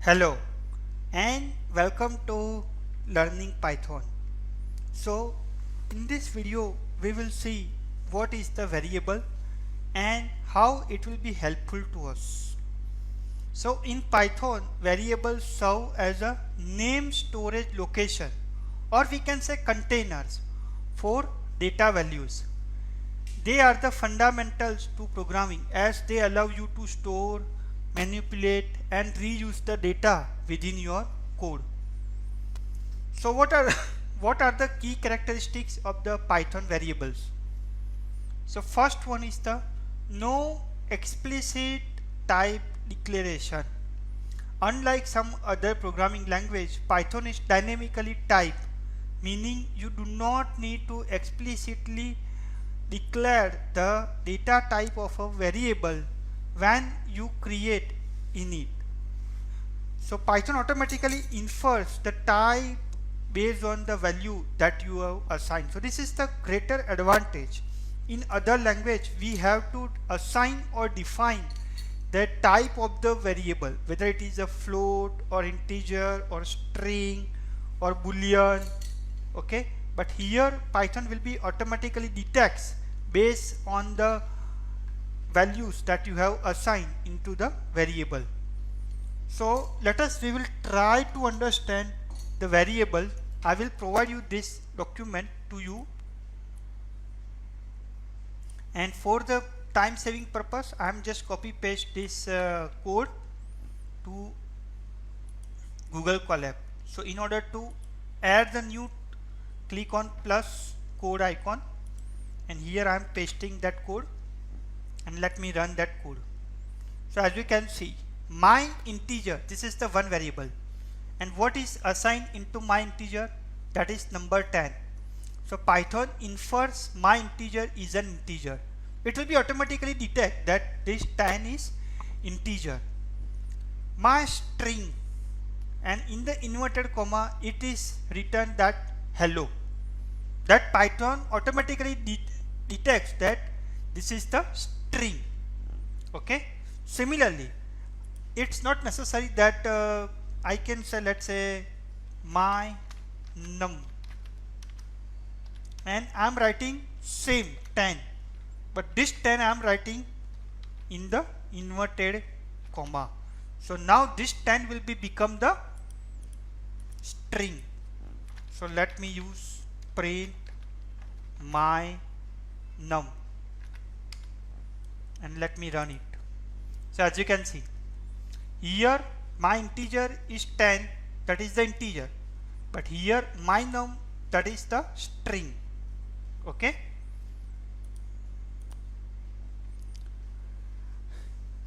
Hello and welcome to Learning Python. So in this video we will see what is the variable and how it will be helpful to us. So in Python, variables serve as a name storage location, or we can say containers for data values. They are the fundamentals to programming as they allow you to store, manipulate and reuse the data within your code. So what are what are the key characteristics of the Python variables? So first one is the no explicit type declaration. Unlike some other programming language, Python is dynamically typed, meaning you do not need to explicitly declare the data type of a variable when you create init. So Python automatically infers the type based on the value that you have assigned. So this is the greater advantage. In other language, we have to assign or define the type of the variable, whether it is a float or integer or string or boolean. Okay, but here Python will be automatically detects based on the values that you have assigned into the variable. So we will try to understand the variable. I will provide you this document to you, and for the time saving purpose I am just copy paste this code to Google Colab. So in order to add the new, click on plus code icon, and here I am pasting that code, and let me run that code. So as you can see, my integer, this is the one variable, and what is assigned into my integer, that is number 10. So Python infers my integer is an integer. It will be automatically detect that this 10 is integer. My string, and in the inverted comma it is written that hello. That Python automatically detects that this is the string. Okay. Similarly, it's not necessary that I can say, let's say, my num, and I'm writing same 10, but this 10 I'm writing in the inverted comma. So now this 10 will become the string. So let me use print my num, and let me run it. So as you can see, here my integer is 10, that is the integer, but here my num, that is the string. Okay.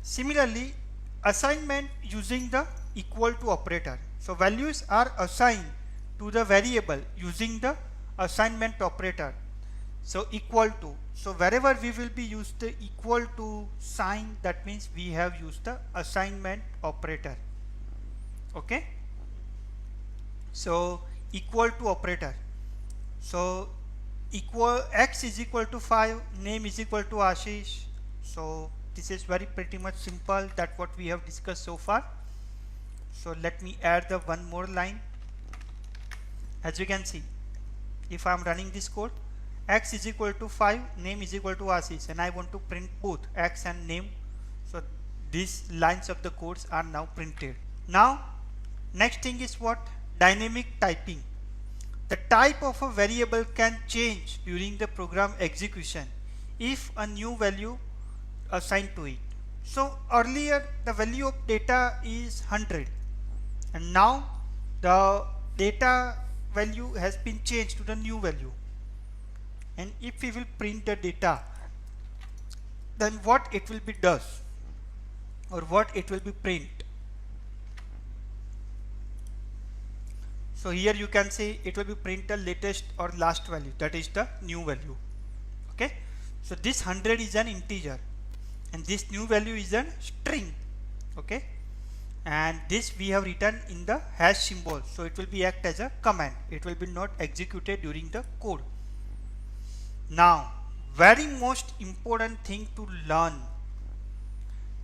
Similarly, assignment using the equal to operator. So values are assigned to the variable using the assignment operator. So equal to, so wherever we will be used the equal to sign, that means we have used the assignment operator. Okay. So equal to operator. So equal x is equal to 5, name is equal to Ashish. So this is very pretty much simple, that what we have discussed so far. So let me add the one more line. As you can see, if I am running this code, x is equal to 5, name is equal to Ashish, and I want to print both x and name. So these lines of the codes are now printed. Now next thing is what? Dynamic typing. The type of a variable can change during the program execution if a new value assigned to it. So earlier the value of data is 100, and now the data value has been changed to the new value. And if we will print the data, then what it will be does, or what it will be print. So here you can see it will be print the latest or last value, that is the new value. Okay. So this 100 is an integer, and this new value is a string. Okay. And this we have written in the hash symbol, so it will be act as a command. It will be not executed during the code. Now very most important thing to learn,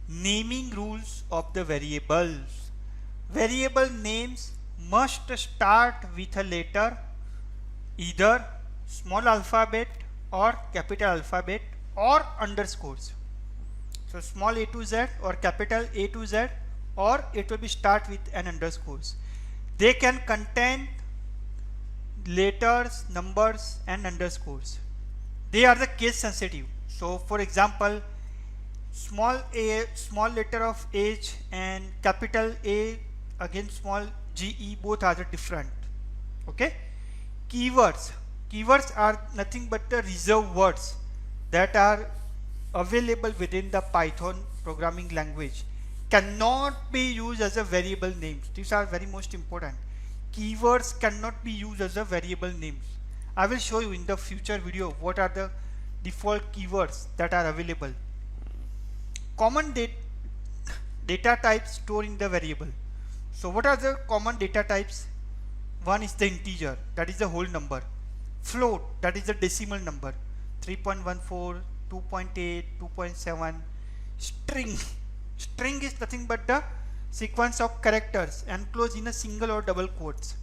naming rules of the variables. variable names must start with a letter, either small alphabet or capital alphabet or underscores. So small a to z or capital A to z, or it will be start with an underscores. They can contain letters, numbers and underscores. They are the case sensitive. So for example, small letter of age and capital A again small ge, both are the different. Okay. Keywords are nothing but the reserved words that are available within the Python programming language, cannot be used as a variable names. These are very most important. Keywords cannot be used as a variable names. I will show you in the future video what are the default keywords that are available. Common data types stored in the variable. So what are the common data types? One is the integer, that is the whole number. Float, that is the decimal number. 3.14, 2.8, 2.7. String is nothing but the sequence of characters enclosed in a single or double quotes.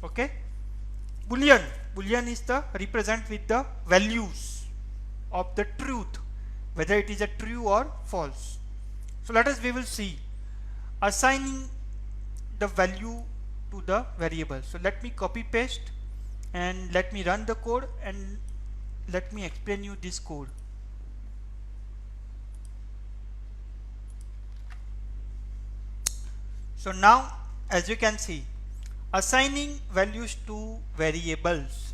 Okay. Boolean is the represent with the values of the truth, whether it is a true or false. So we will see assigning the value to the variable. So let me copy paste and let me run the code and let me explain you this code. So now as you can see, assigning values to variables.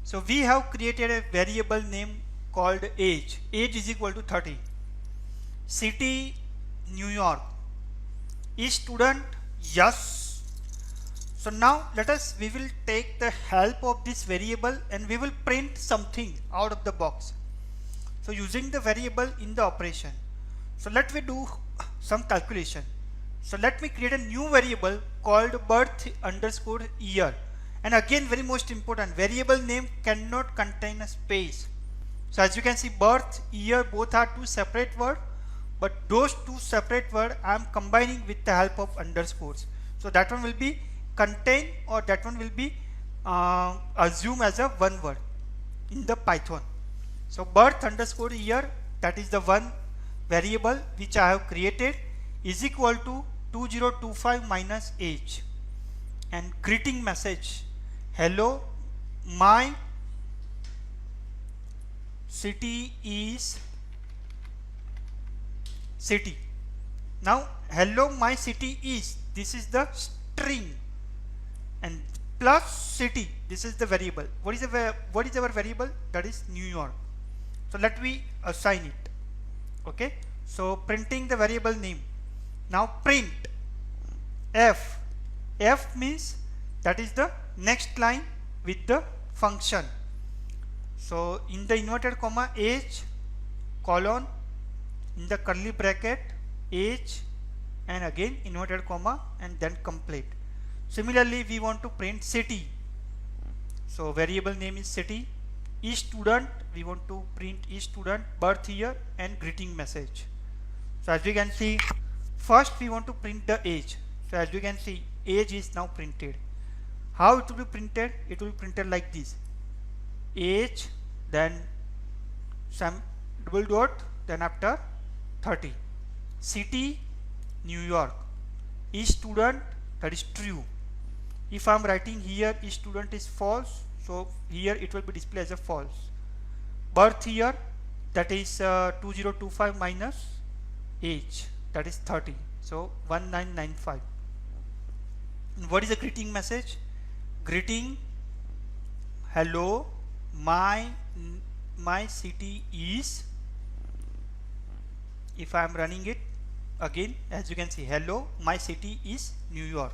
So we have created a variable name called age. Age is equal to 30. City, New York. Is student? Yes. So now we will take the help of this variable and we will print something out of the box. So using the variable in the operation. So let me do some calculation. So let me create a new variable called birth underscore year. And again, very most important, variable name cannot contain a space. So as you can see, birth, year, both are two separate words, but those two separate words I am combining with the help of underscores. So that one will be contain, or that one will be assumed as a one word in the Python. So birth underscore year, that is the one variable which I have created, is equal to 2025 minus age. And greeting message, hello, my city is city. Now hello, my city is, this is the string, and plus city, this is the variable. What is our variable? That is New York. So let me assign it. Okay, so printing the variable name. Now print f. F means that is the next line with the function. So in the inverted comma, age, colon, in the curly bracket, age, and again inverted comma, and then complete. Similarly, we want to print city. So variable name is city. Is student, we want to print is student, birth year, and greeting message. So as you can see, first we want to print the age. So as you can see, age is now printed. How it will be printed? It will be printed like this: age, then some double dot, then after 30. City, New York. Is student, that is true. If I am writing here is student is false, so here it will be displayed as a false. Birth year, that is 2025 minus age, that is 30, so 1995. And what is the greeting message? Greeting, hello, my city is, if I am running it again, as you can see, hello, my city is New York.